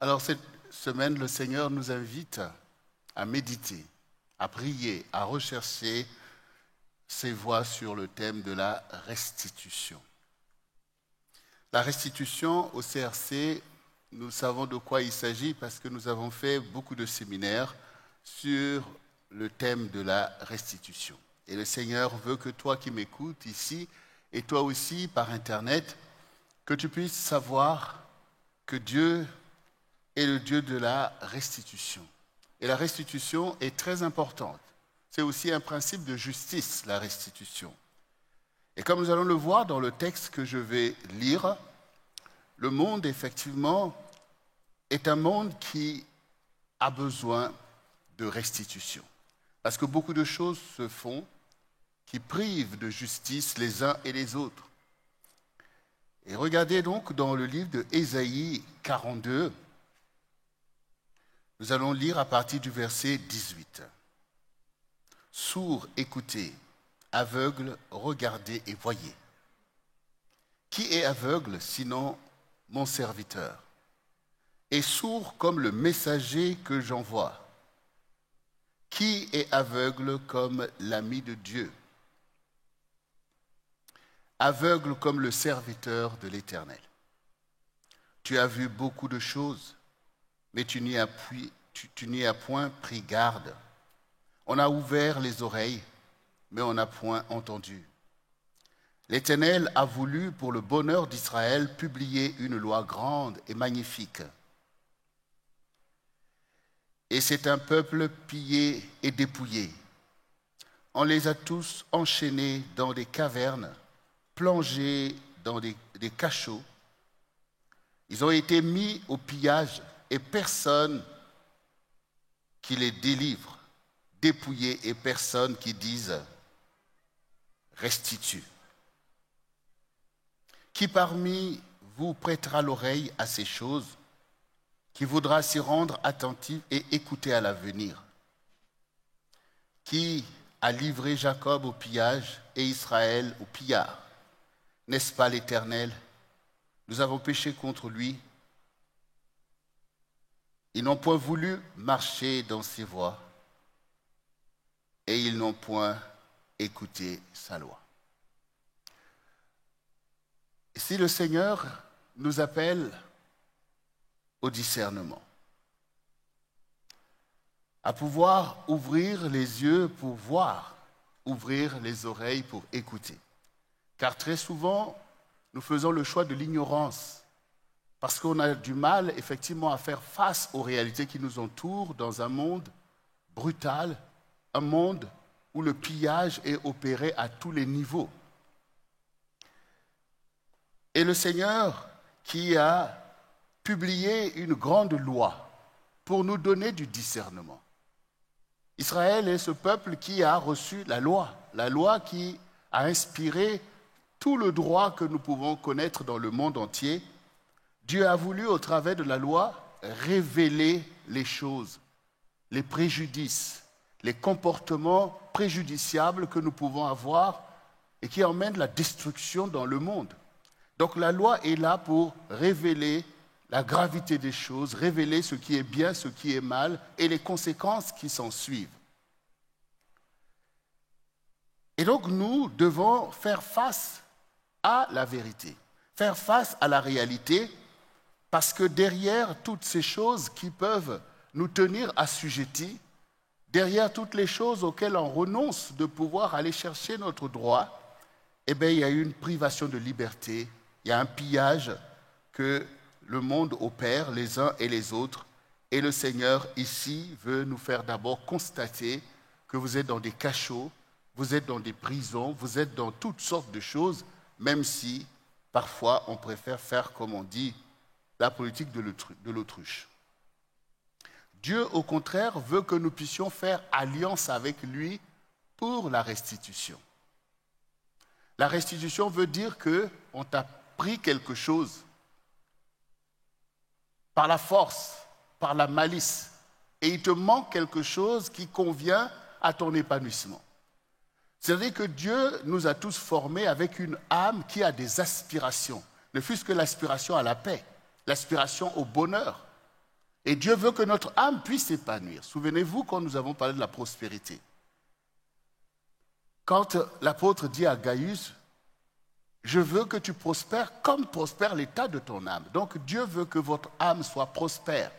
Alors cette semaine, le Seigneur nous invite à méditer, à prier, à rechercher ses voies sur le thème de la restitution. La restitution au CRC, nous savons de quoi il s'agit parce que nous avons fait beaucoup de séminaires sur le thème de la restitution. Et le Seigneur veut que toi qui m'écoutes ici, et toi aussi par Internet, que tu puisses savoir que Dieu est le Dieu de la restitution. Et la restitution est très importante. C'est aussi un principe de justice, la restitution. Et comme nous allons le voir dans le texte que je vais lire, le monde, effectivement, est un monde qui a besoin de restitution. Parce que beaucoup de choses se font qui privent de justice les uns et les autres. Et regardez donc dans le livre de Ésaïe 42, nous allons lire à partir du verset 18. Sourds, écoutez, aveugles, regardez et voyez. Qui est aveugle sinon mon serviteur, et sourd comme le messager que j'envoie? Qui est aveugle comme l'ami de Dieu? Aveugle comme le serviteur de l'Éternel. Tu as vu beaucoup de choses, mais tu n'y as point pris garde. On a ouvert les oreilles, mais on n'a point entendu. L'Éternel a voulu, pour le bonheur d'Israël, publier une loi grande et magnifique. Et c'est un peuple pillé et dépouillé. On les a tous enchaînés dans des cavernes, plongés dans des cachots. Ils ont été mis au pillage et personne qui les délivre, dépouillés et personne qui dise restitue. Qui parmi vous prêtera l'oreille à ces choses, qui voudra s'y rendre attentif et écouter à l'avenir? Qui a livré Jacob au pillage et Israël au pillard? N'est-ce pas l'Éternel? Nous avons péché contre lui. Ils n'ont point voulu marcher dans ses voies et ils n'ont point écouté sa loi. Ici, le Seigneur nous appelle au discernement, à pouvoir ouvrir les yeux pour voir, ouvrir les oreilles pour écouter. Car très souvent, nous faisons le choix de l'ignorance, parce qu'on a du mal, effectivement, à faire face aux réalités qui nous entourent dans un monde brutal, un monde où le pillage est opéré à tous les niveaux. Et le Seigneur qui a publié une grande loi pour nous donner du discernement. Israël est ce peuple qui a reçu la loi qui a inspiré tout le droit que nous pouvons connaître dans le monde entier. Dieu a voulu, au travers de la loi, révéler les choses, les préjudices, les comportements préjudiciables que nous pouvons avoir et qui emmènent la destruction dans le monde. Donc la loi est là pour révéler la gravité des choses, révéler ce qui est bien, ce qui est mal et les conséquences qui s'en suivent. Et donc nous devons faire face à la vérité, faire face à la réalité, parce que derrière toutes ces choses qui peuvent nous tenir assujettis, derrière toutes les choses auxquelles on renonce de pouvoir aller chercher notre droit, eh bien, il y a une privation de liberté, il y a un pillage que le monde opère les uns et les autres. Et le Seigneur, ici, veut nous faire d'abord constater que vous êtes dans des cachots, vous êtes dans des prisons, vous êtes dans toutes sortes de choses, même si, parfois, on préfère faire, comme on dit, la politique de l'autruche. Dieu, au contraire, veut que nous puissions faire alliance avec lui pour la restitution. La restitution veut dire qu'on t'a pris quelque chose par la force, par la malice, et il te manque quelque chose qui convient à ton épanouissement. C'est-à-dire que Dieu nous a tous formés avec une âme qui a des aspirations, ne fût-ce que l'aspiration à la paix, l'aspiration au bonheur. Et Dieu veut que notre âme puisse s'épanouir. Souvenez-vous quand nous avons parlé de la prospérité. Quand l'apôtre dit à Gaius, je veux que tu prospères comme prospère l'état de ton âme. Donc Dieu veut que votre âme soit prospère,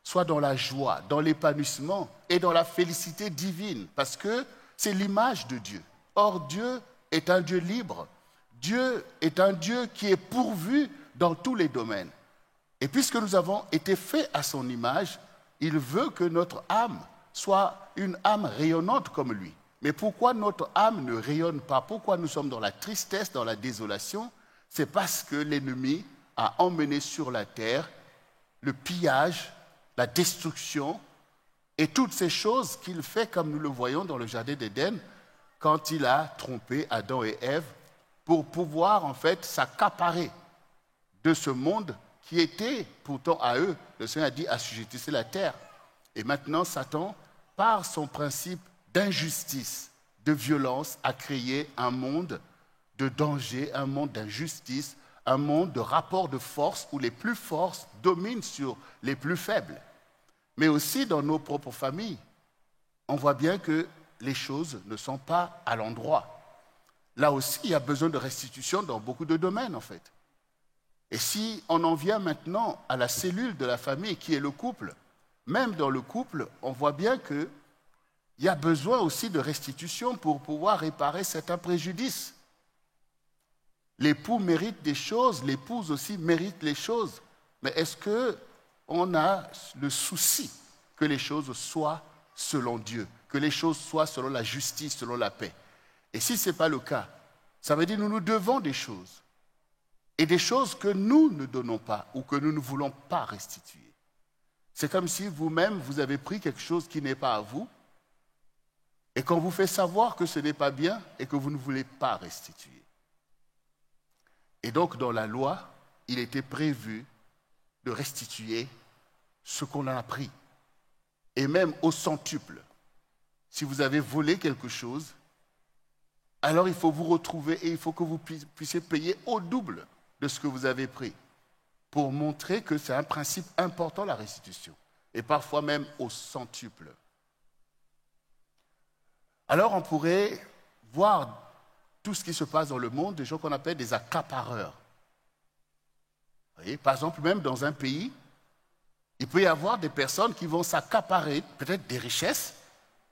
soit dans la joie, dans l'épanouissement et dans la félicité divine, parce que c'est l'image de Dieu. Or, Dieu est un Dieu libre. Dieu est un Dieu qui est pourvu dans tous les domaines. Et puisque nous avons été faits à son image, il veut que notre âme soit une âme rayonnante comme lui. Mais pourquoi notre âme ne rayonne pas? Pourquoi nous sommes dans la tristesse, dans la désolation? C'est parce que l'ennemi a emmené sur la terre le pillage, la destruction et toutes ces choses qu'il fait comme nous le voyons dans le jardin d'Éden quand il a trompé Adam et Ève pour pouvoir en fait s'accaparer de ce monde qui était pourtant à eux. Le Seigneur a dit assujettissez la terre. Et maintenant Satan, par son principe d'injustice, de violence, a créé un monde de danger, un monde d'injustice, un monde de rapport de force où les plus forts dominent sur les plus faibles. Mais aussi dans nos propres familles, on voit bien que les choses ne sont pas à l'endroit. Là aussi, il y a besoin de restitution dans beaucoup de domaines, en fait. Et si on en vient maintenant à la cellule de la famille, qui est le couple, même dans le couple, on voit bien qu'il y a besoin aussi de restitution pour pouvoir réparer certains préjudices. L'époux mérite des choses, l'épouse aussi mérite les choses. Mais est-ce qu'on a le souci que les choses soient selon Dieu, que les choses soient selon la justice, selon la paix? Et si ce n'est pas le cas, ça veut dire que nous nous devons des choses. Et des choses que nous ne donnons pas ou que nous ne voulons pas restituer. C'est comme si vous-même, vous avez pris quelque chose qui n'est pas à vous et qu'on vous fait savoir que ce n'est pas bien et que vous ne voulez pas restituer. Et donc, dans la loi, il était prévu de restituer ce qu'on a pris. Et même au centuple. Si vous avez volé quelque chose, alors il faut vous retrouver et il faut que vous puissiez payer au double de ce que vous avez pris pour montrer que c'est un principe important, la restitution. Et parfois même au centuple. Alors on pourrait voir tout ce qui se passe dans le monde, des gens qu'on appelle des accapareurs. Vous voyez, par exemple, même dans un pays, il peut y avoir des personnes qui vont s'accaparer peut-être des richesses,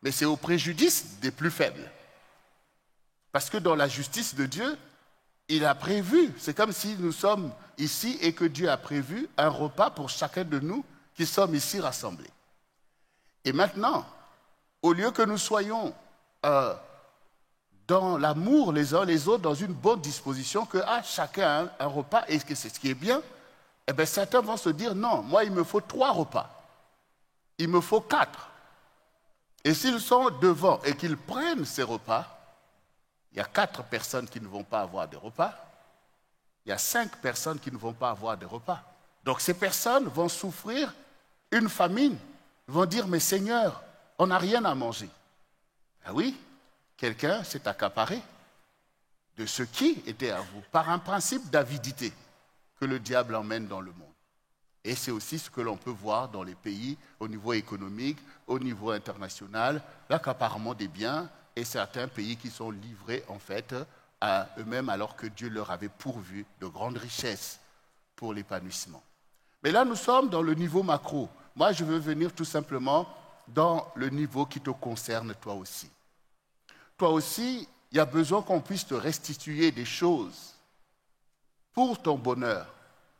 mais c'est au préjudice des plus faibles. Parce que dans la justice de Dieu, il a prévu, c'est comme si nous sommes ici et que Dieu a prévu un repas pour chacun de nous qui sommes ici rassemblés. Et maintenant, au lieu que nous soyons dans l'amour les uns les autres, dans une bonne disposition, que chacun a un repas et que c'est ce qui est bien, eh bien certains vont se dire non, moi il me faut 3 repas, il me faut 4. Et s'ils sont devant et qu'ils prennent ces repas, il y a 4 personnes qui ne vont pas avoir de repas, il y a 5 personnes qui ne vont pas avoir de repas. Donc ces personnes vont souffrir une famine, vont dire mais Seigneur, on n'a rien à manger. Ah oui, quelqu'un s'est accaparé de ce qui était à vous, par un principe d'avidité que le diable emmène dans le monde. Et c'est aussi ce que l'on peut voir dans les pays au niveau économique, au niveau international, l'accaparement des biens et certains pays qui sont livrés en fait à eux-mêmes alors que Dieu leur avait pourvu de grandes richesses pour l'épanouissement. Mais là, nous sommes dans le niveau macro. Moi, je veux venir tout simplement dans le niveau qui te concerne toi aussi. Toi aussi, il y a besoin qu'on puisse te restituer des choses pour ton bonheur.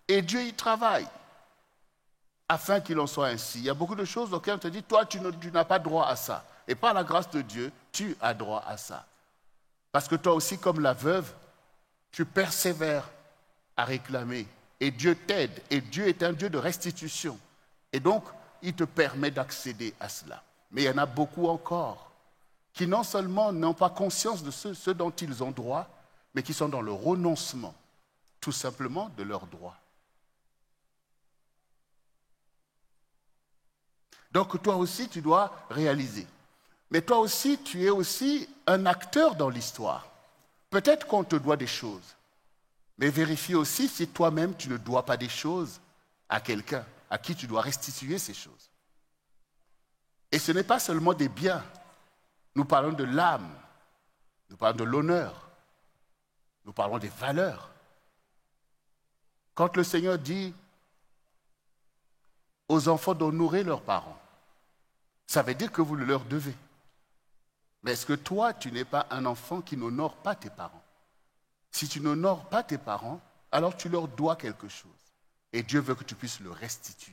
Et Dieu y travaille afin qu'il en soit ainsi. Il y a beaucoup de choses auxquelles on te dit, toi, tu n'as pas droit à ça. Et par la grâce de Dieu, tu as droit à ça. Parce que toi aussi, comme la veuve, tu persévères à réclamer. Et Dieu t'aide. Et Dieu est un Dieu de restitution. Et donc, il te permet d'accéder à cela. Mais il y en a beaucoup encore qui non seulement n'ont pas conscience de ce dont ils ont droit, mais qui sont dans le renoncement, tout simplement, de leurs droits. Donc toi aussi, tu dois réaliser. Mais toi aussi, tu es aussi un acteur dans l'histoire. Peut-être qu'on te doit des choses, mais vérifie aussi si toi-même, tu ne dois pas des choses à quelqu'un. à qui tu dois restituer ces choses. Et ce n'est pas seulement des biens. Nous parlons de l'âme, nous parlons de l'honneur, nous parlons des valeurs. Quand le Seigneur dit aux enfants d'honorer leurs parents, ça veut dire que vous le leur devez. Mais est-ce que toi, tu n'es pas un enfant qui n'honore pas tes parents? Si tu n'honores pas tes parents, alors tu leur dois quelque chose. Et Dieu veut que tu puisses le restituer.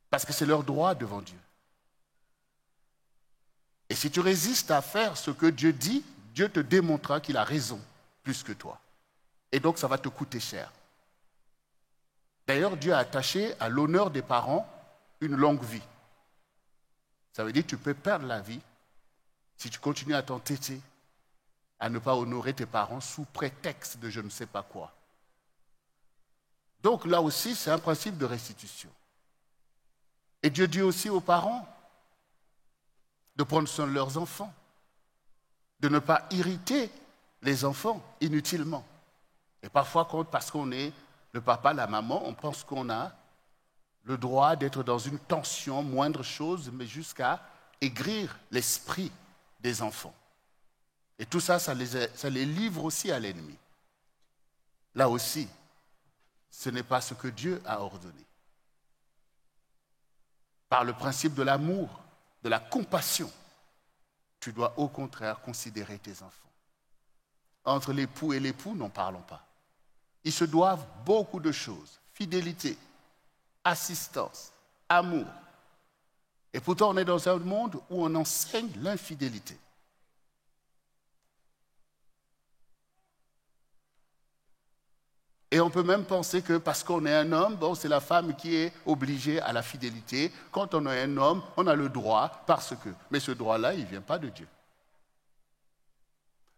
Parce que c'est leur droit devant Dieu. Et si tu résistes à faire ce que Dieu dit, Dieu te démontrera qu'il a raison plus que toi. Et donc ça va te coûter cher. D'ailleurs, Dieu a attaché à l'honneur des parents une longue vie. Ça veut dire que tu peux perdre la vie si tu continues à t'entêter à ne pas honorer tes parents sous prétexte de je ne sais pas quoi. Donc là aussi, c'est un principe de restitution. Et Dieu dit aussi aux parents de prendre soin de leurs enfants, de ne pas irriter les enfants inutilement. Et parfois, parce qu'on est le papa, la maman, on pense qu'on a le droit d'être dans une tension, moindre chose, mais jusqu'à aigrir l'esprit des enfants. Et tout ça, ça les livre aussi à l'ennemi. Là aussi, ce n'est pas ce que Dieu a ordonné. Par le principe de l'amour, de la compassion, tu dois au contraire considérer tes enfants. Entre l'époux et l'époux, n'en parlons pas. Ils se doivent beaucoup de choses. Fidélité, assistance, amour. Et pourtant, on est dans un monde où on enseigne l'infidélité. Et on peut même penser que parce qu'on est un homme, bon, c'est la femme qui est obligée à la fidélité. Quand on est un homme, on a le droit parce que. Mais ce droit-là, il ne vient pas de Dieu.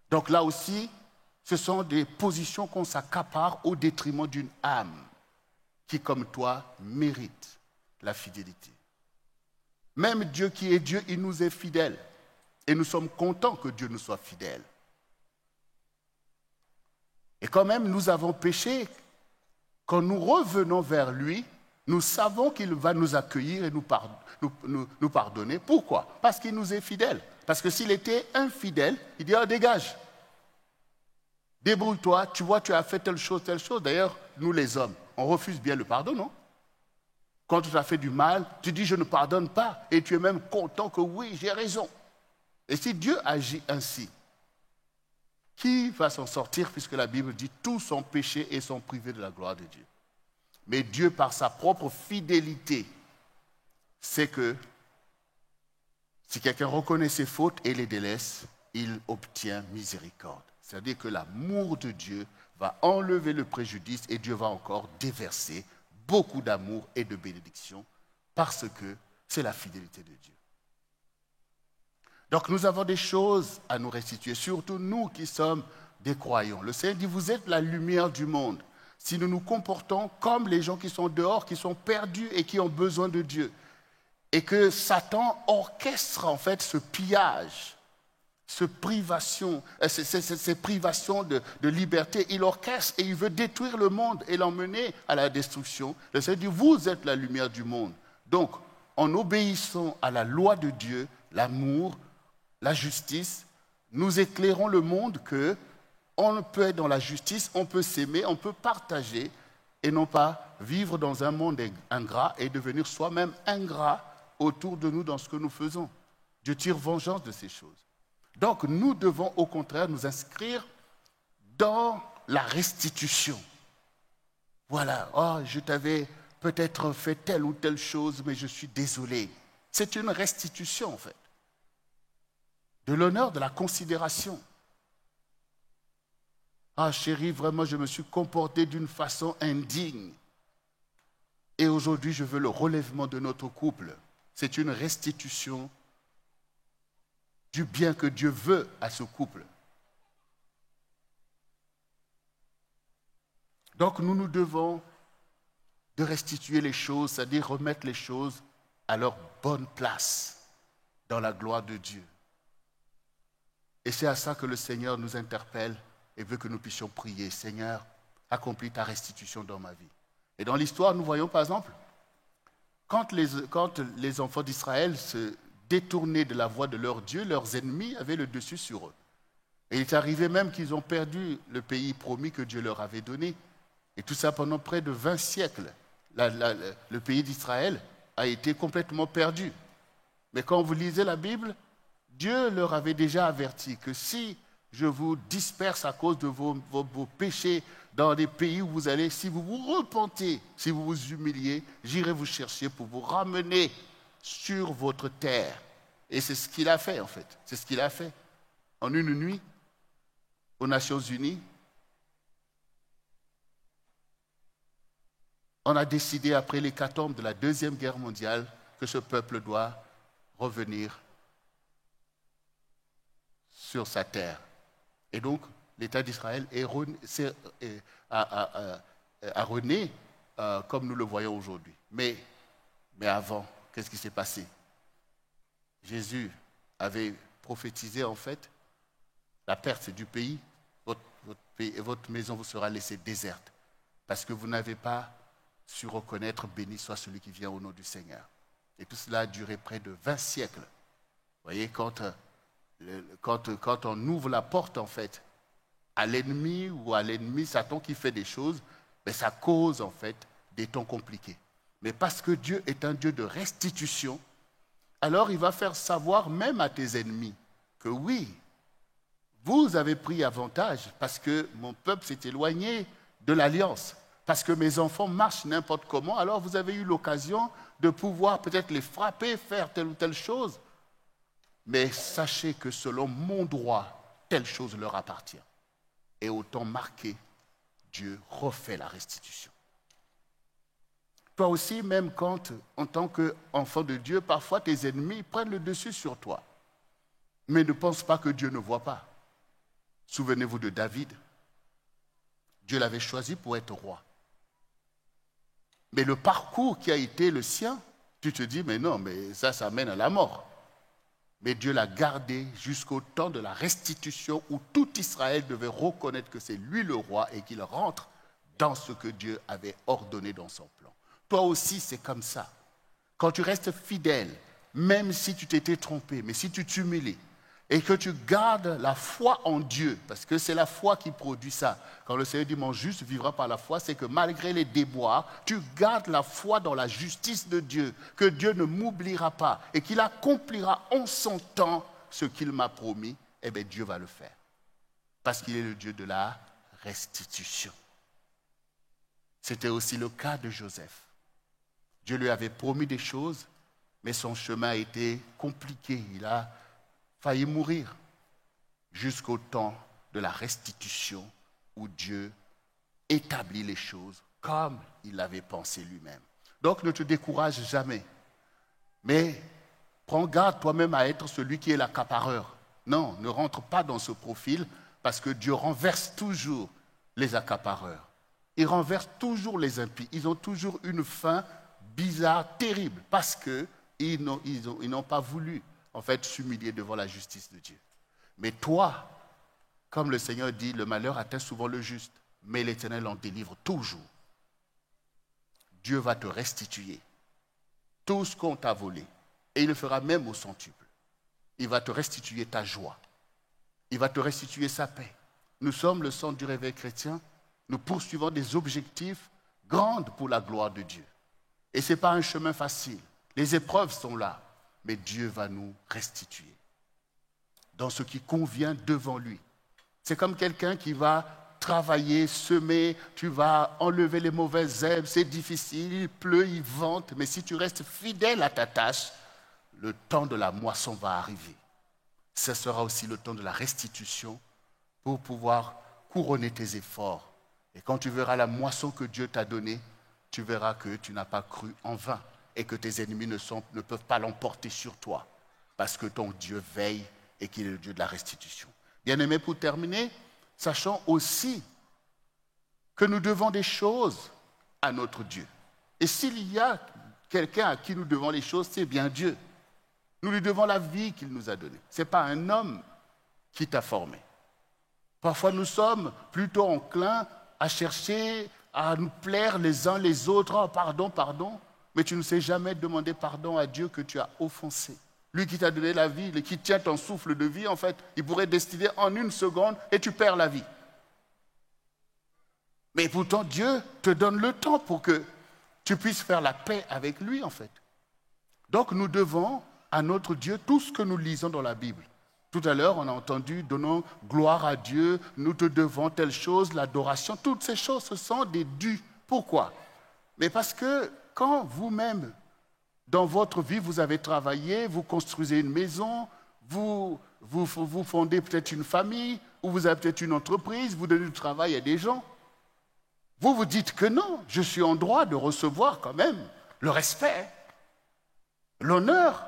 Donc là aussi, ce sont des positions qu'on s'accapare au détriment d'une âme qui, comme toi, mérite la fidélité. Même Dieu qui est Dieu, il nous est fidèle. Et nous sommes contents que Dieu nous soit fidèle. Et quand même, nous avons péché. Quand nous revenons vers lui, nous savons qu'il va nous accueillir et nous pardonner. Pourquoi? Parce qu'il nous est fidèle. Parce que s'il était infidèle, il dit, dégage. Débrouille-toi, tu vois, tu as fait telle chose, telle chose. D'ailleurs, nous les hommes, on refuse bien le pardon, non? Quand tu as fait du mal, tu dis, je ne pardonne pas. Et tu es même content que oui, j'ai raison. Et si Dieu agit ainsi, qui va s'en sortir puisque la Bible dit tous sont péchés et sont privés de la gloire de Dieu. Mais Dieu, par sa propre fidélité, sait que si quelqu'un reconnaît ses fautes et les délaisse, il obtient miséricorde. C'est-à-dire que l'amour de Dieu va enlever le préjudice et Dieu va encore déverser beaucoup d'amour et de bénédiction parce que c'est la fidélité de Dieu. Donc nous avons des choses à nous restituer, surtout nous qui sommes des croyants. Le Seigneur dit, vous êtes la lumière du monde. Si nous nous comportons comme les gens qui sont dehors, qui sont perdus et qui ont besoin de Dieu, et que Satan orchestre en fait ce pillage, ces privations de liberté, il orchestre et il veut détruire le monde et l'emmener à la destruction. Le Seigneur dit, vous êtes la lumière du monde. Donc, en obéissant à la loi de Dieu, l'amour, la justice, nous éclairons le monde que on peut être dans la justice, on peut s'aimer, on peut partager et non pas vivre dans un monde ingrat et devenir soi-même ingrat autour de nous dans ce que nous faisons. Dieu tire vengeance de ces choses. Donc nous devons au contraire nous inscrire dans la restitution. Voilà, je t'avais peut-être fait telle ou telle chose, mais je suis désolé. C'est une restitution en fait. De l'honneur, de la considération. Chérie, vraiment, je me suis comporté d'une façon indigne. Et aujourd'hui, je veux le relèvement de notre couple. C'est une restitution du bien que Dieu veut à ce couple. Donc, nous devons de restituer les choses, c'est-à-dire remettre les choses à leur bonne place dans la gloire de Dieu. Et c'est à ça que le Seigneur nous interpelle et veut que nous puissions prier. Seigneur, accomplis ta restitution dans ma vie. Et dans l'histoire, nous voyons par exemple, quand les enfants d'Israël se détournaient de la voie de leur Dieu, leurs ennemis avaient le dessus sur eux. Et il est arrivé même qu'ils ont perdu le pays promis que Dieu leur avait donné. Et tout ça pendant près de 20 siècles. Le pays d'Israël a été complètement perdu. Mais quand vous lisez la Bible, Dieu leur avait déjà averti que si je vous disperse à cause de vos péchés dans des pays où vous allez, si vous vous repentez, si vous vous humiliez, j'irai vous chercher pour vous ramener sur votre terre. Et c'est ce qu'il a fait en fait. C'est ce qu'il a fait. En une nuit, aux Nations Unies, on a décidé après l'hécatombe de la Deuxième Guerre mondiale que ce peuple doit revenir sur sa terre. Et donc, l'État d'Israël a rené comme nous le voyons aujourd'hui. Mais avant, qu'est-ce qui s'est passé? Jésus avait prophétisé en fait la perte du pays. Votre maison vous sera laissée déserte parce que vous n'avez pas su reconnaître béni soit celui qui vient au nom du Seigneur. Et tout cela a duré près de 20 siècles. Vous voyez, quand on ouvre la porte en fait à l'ennemi ou à l'ennemi Satan qui fait des choses, ben ça cause en fait des temps compliqués. Mais parce que Dieu est un Dieu de restitution, alors il va faire savoir même à tes ennemis que oui, vous avez pris avantage parce que mon peuple s'est éloigné de l'alliance, parce que mes enfants marchent n'importe comment, alors vous avez eu l'occasion de pouvoir peut-être les frapper, faire telle ou telle chose. Mais sachez que selon mon droit, telle chose leur appartient. Et au temps marqué, Dieu refait la restitution. Toi aussi, même quand, en tant qu'enfant de Dieu, parfois tes ennemis prennent le dessus sur toi. Mais ne pense pas que Dieu ne voit pas. Souvenez-vous de David. Dieu l'avait choisi pour être roi. Mais le parcours qui a été le sien, tu te dis, mais non, mais ça mène à la mort. Mais Dieu l'a gardé jusqu'au temps de la restitution où tout Israël devait reconnaître que c'est lui le roi et qu'il rentre dans ce que Dieu avait ordonné dans son plan. Toi aussi, c'est comme ça. Quand tu restes fidèle, même si tu t'étais trompé, mais si tu t'humilies et que tu gardes la foi en Dieu, parce que c'est la foi qui produit ça. Quand le Seigneur dit « mon juste vivra par la foi », c'est que malgré les déboires, tu gardes la foi dans la justice de Dieu, que Dieu ne m'oubliera pas et qu'il accomplira en son temps ce qu'il m'a promis, eh bien Dieu va le faire. Parce qu'il est le Dieu de la restitution. C'était aussi le cas de Joseph. Dieu lui avait promis des choses, mais son chemin a été compliqué. Il a failli mourir jusqu'au temps de la restitution où Dieu établit les choses comme il l'avait pensé lui-même. Donc ne te décourage jamais, mais prends garde toi-même à être celui qui est l'accapareur. Non, ne rentre pas dans ce profil parce que Dieu renverse toujours les accapareurs. Il renverse toujours les impies. Ils ont toujours une fin bizarre, terrible, parce qu'ils n'ont pas voulu en fait s'humilier devant la justice de Dieu. Mais toi, comme le Seigneur dit, le malheur atteint souvent le juste, mais l'Éternel en délivre toujours. Dieu va te restituer tout ce qu'on t'a volé, et il le fera même au centuple. Il va te restituer ta joie, il va te restituer sa paix. Nous sommes le centre du réveil chrétien, nous poursuivons des objectifs grands pour la gloire de Dieu. Et ce n'est pas un chemin facile, les épreuves sont là, mais Dieu va nous restituer dans ce qui convient devant lui. C'est comme quelqu'un qui va travailler, semer, tu vas enlever les mauvaises herbes, c'est difficile, il pleut, il vente, mais si tu restes fidèle à ta tâche, le temps de la moisson va arriver. Ce sera aussi le temps de la restitution pour pouvoir couronner tes efforts. Et quand tu verras la moisson que Dieu t'a donnée, tu verras que tu n'as pas cru en vain et que tes ennemis ne peuvent pas l'emporter sur toi parce que ton Dieu veille et qu'il est le Dieu de la restitution. Bien-aimés, pour terminer, sachant aussi que nous devons des choses à notre Dieu. Et s'il y a quelqu'un à qui nous devons les choses, c'est bien Dieu. Nous lui devons la vie qu'il nous a donnée. Ce n'est pas un homme qui t'a formé. Parfois, nous sommes plutôt enclins à chercher à nous plaire les uns les autres. Oh, pardon, pardon. Mais tu ne sais jamais demander pardon à Dieu que tu as offensé. Lui qui t'a donné la vie, qui tient ton souffle de vie, en fait, il pourrait destiner en une seconde et tu perds la vie. Mais pourtant, Dieu te donne le temps pour que tu puisses faire la paix avec lui, en fait. Donc, nous devons à notre Dieu tout ce que nous lisons dans la Bible. Tout à l'heure, on a entendu, donnons gloire à Dieu, nous te devons telle chose, l'adoration. Toutes ces choses, ce sont des dus. Pourquoi? Mais parce que quand vous-même, dans votre vie, vous avez travaillé, vous construisez une maison, vous fondez peut-être une famille, ou vous avez peut-être une entreprise, vous donnez du travail à des gens, vous vous dites que non, je suis en droit de recevoir quand même le respect, l'honneur.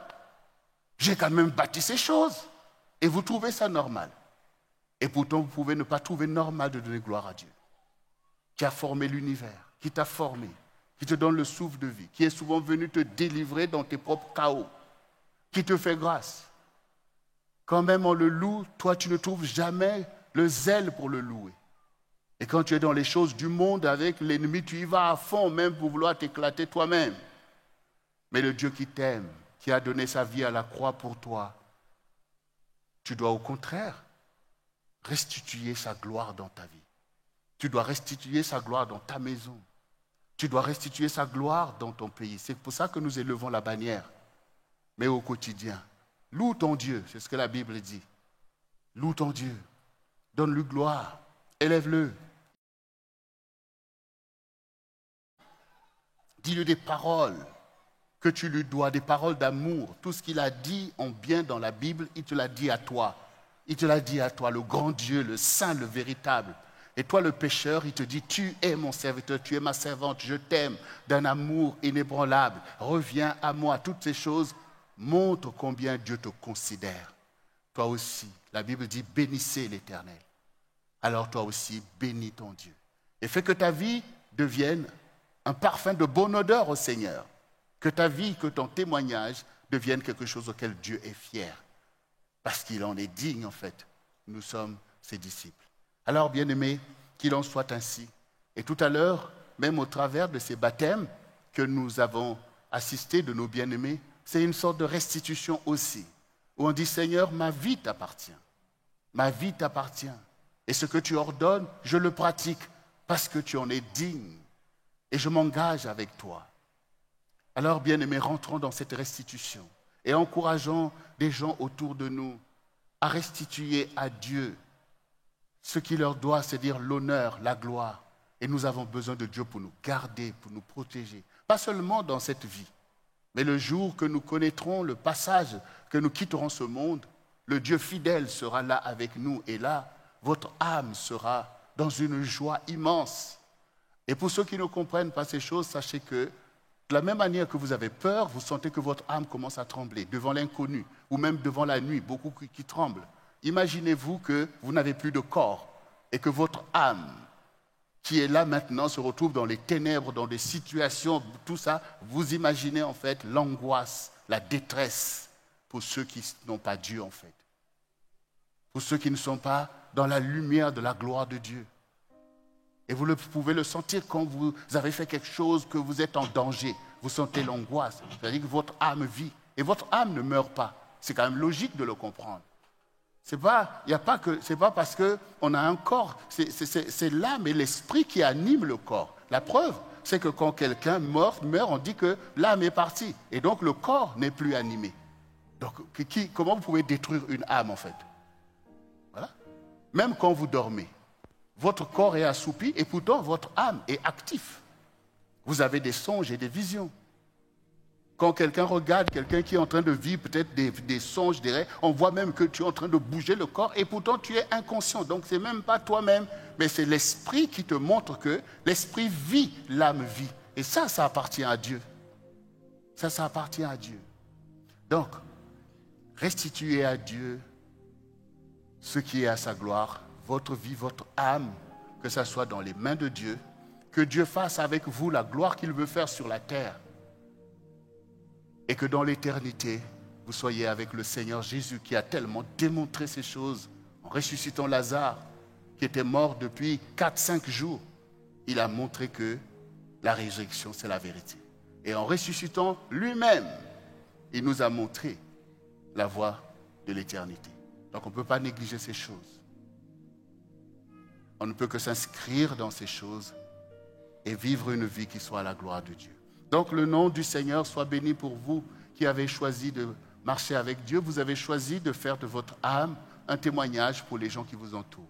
J'ai quand même bâti ces choses. Et vous trouvez ça normal. Et pourtant, vous pouvez ne pas trouver normal de donner gloire à Dieu, qui a formé l'univers, qui t'a formé, qui te donne le souffle de vie, qui est souvent venu te délivrer dans tes propres chaos, qui te fait grâce. Quand même on le loue, toi tu ne trouves jamais le zèle pour le louer. Et quand tu es dans les choses du monde avec l'ennemi, tu y vas à fond même pour vouloir t'éclater toi-même. Mais le Dieu qui t'aime, qui a donné sa vie à la croix pour toi, tu dois au contraire restituer sa gloire dans ta vie. Tu dois restituer sa gloire dans ta maison. Tu dois restituer sa gloire dans ton pays. C'est pour ça que nous élevons la bannière. Mais au quotidien, loue ton Dieu, c'est ce que la Bible dit. Loue ton Dieu, donne-lui gloire, élève-le. Dis-lui des paroles que tu lui dois, des paroles d'amour. Tout ce qu'il a dit en bien dans la Bible, il te l'a dit à toi. Il te l'a dit à toi, le grand Dieu, le saint, le véritable. Et toi, le pécheur, il te dit, tu es mon serviteur, tu es ma servante, je t'aime d'un amour inébranlable. Reviens à moi. Toutes ces choses montrent combien Dieu te considère. Toi aussi, la Bible dit, bénissez l'Éternel. Alors toi aussi, bénis ton Dieu. Et fais que ta vie devienne un parfum de bonne odeur au Seigneur. Que ta vie, que ton témoignage devienne quelque chose auquel Dieu est fier. Parce qu'il en est digne, en fait. Nous sommes ses disciples. Alors, bien-aimés, qu'il en soit ainsi. Et tout à l'heure, même au travers de ces baptêmes que nous avons assistés de nos bien-aimés, c'est une sorte de restitution aussi. Où on dit, Seigneur, ma vie t'appartient. Ma vie t'appartient. Et ce que tu ordonnes, je le pratique parce que tu en es digne. Et je m'engage avec toi. Alors, bien-aimés, rentrons dans cette restitution et encourageons des gens autour de nous à restituer à Dieu ce qui leur doit, c'est-à-dire l'honneur, la gloire. Et nous avons besoin de Dieu pour nous garder, pour nous protéger. Pas seulement dans cette vie, mais le jour que nous connaîtrons le passage, que nous quitterons ce monde, le Dieu fidèle sera là avec nous. Et là, votre âme sera dans une joie immense. Et pour ceux qui ne comprennent pas ces choses, sachez que de la même manière que vous avez peur, vous sentez que votre âme commence à trembler devant l'inconnu, ou même devant la nuit, beaucoup qui tremblent. Imaginez-vous que vous n'avez plus de corps et que votre âme, qui est là maintenant, se retrouve dans les ténèbres, dans des situations, tout ça. Vous imaginez en fait l'angoisse, la détresse pour ceux qui n'ont pas Dieu en fait. Pour ceux qui ne sont pas dans la lumière de la gloire de Dieu. Et vous pouvez le sentir quand vous avez fait quelque chose, que vous êtes en danger. Vous sentez l'angoisse. C'est-à-dire que votre âme vit. Et votre âme ne meurt pas. C'est quand même logique de le comprendre. C'est pas parce qu'on a un corps. C'est l'âme et l'esprit qui animent le corps. La preuve, c'est que quand quelqu'un meurt, on dit que l'âme est partie. Et donc le corps n'est plus animé. Donc comment vous pouvez détruire une âme en fait? Voilà. Même quand vous dormez. Votre corps est assoupi et pourtant votre âme est active. Vous avez des songes et des visions. Quand quelqu'un regarde, quelqu'un qui est en train de vivre peut-être des songes, des rêves, on voit même que tu es en train de bouger le corps et pourtant tu es inconscient. Donc ce n'est même pas toi-même, mais c'est l'esprit qui te montre que l'esprit vit, l'âme vit. Et ça appartient à Dieu. Ça appartient à Dieu. Donc, restituez à Dieu ce qui est à sa gloire. Votre vie, votre âme, que ça soit dans les mains de Dieu, que Dieu fasse avec vous la gloire qu'il veut faire sur la terre et que dans l'éternité, vous soyez avec le Seigneur Jésus qui a tellement démontré ces choses en ressuscitant Lazare qui était mort depuis 4-5 jours il a montré que la résurrection, c'est la vérité. Et en ressuscitant lui-même, il nous a montré la voie de l'éternité. Donc on ne peut pas négliger ces choses. On ne peut que s'inscrire dans ces choses et vivre une vie qui soit à la gloire de Dieu. Donc le nom du Seigneur soit béni pour vous qui avez choisi de marcher avec Dieu. Vous avez choisi de faire de votre âme un témoignage pour les gens qui vous entourent.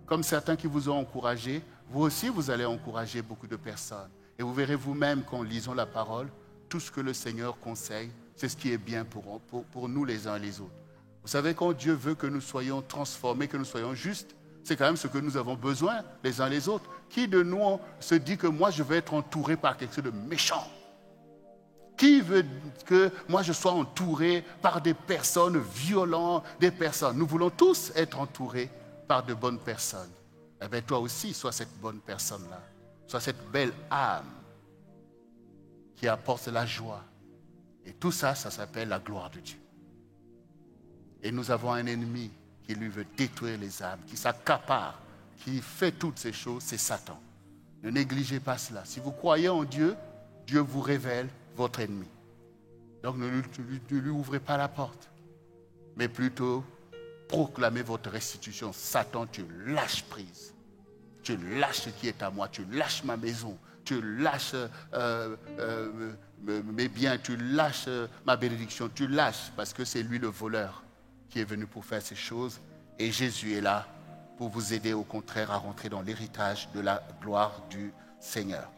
Comme certains qui vous ont encouragé, vous aussi vous allez encourager beaucoup de personnes. Et vous verrez vous-même qu'en lisant la parole, tout ce que le Seigneur conseille, c'est ce qui est bien pour nous les uns et les autres. Vous savez, quand Dieu veut que nous soyons transformés, que nous soyons justes, c'est quand même ce que nous avons besoin les uns les autres. Qui de nous se dit que moi je vais être entouré par quelque chose de méchant? Qui veut que moi je sois entouré par des personnes violentes, des personnes? Nous voulons tous être entourés par de bonnes personnes. Eh bien toi aussi, sois cette bonne personne-là. Sois cette belle âme qui apporte la joie. Et tout ça, ça s'appelle la gloire de Dieu. Et nous avons un ennemi qui lui veut détruire les âmes, qui s'accapare, qui fait toutes ces choses, c'est Satan. Ne négligez pas cela. Si vous croyez en Dieu, Dieu vous révèle votre ennemi. Donc ne lui ouvrez pas la porte, mais plutôt proclamez votre restitution. Satan, tu lâches prise. Tu lâches ce qui est à moi, tu lâches ma maison, tu lâches mes biens, tu lâches ma bénédiction, tu lâches parce que c'est lui le voleur qui est venu pour faire ces choses. Et Jésus est là pour vous aider au contraire à rentrer dans l'héritage de la gloire du Seigneur.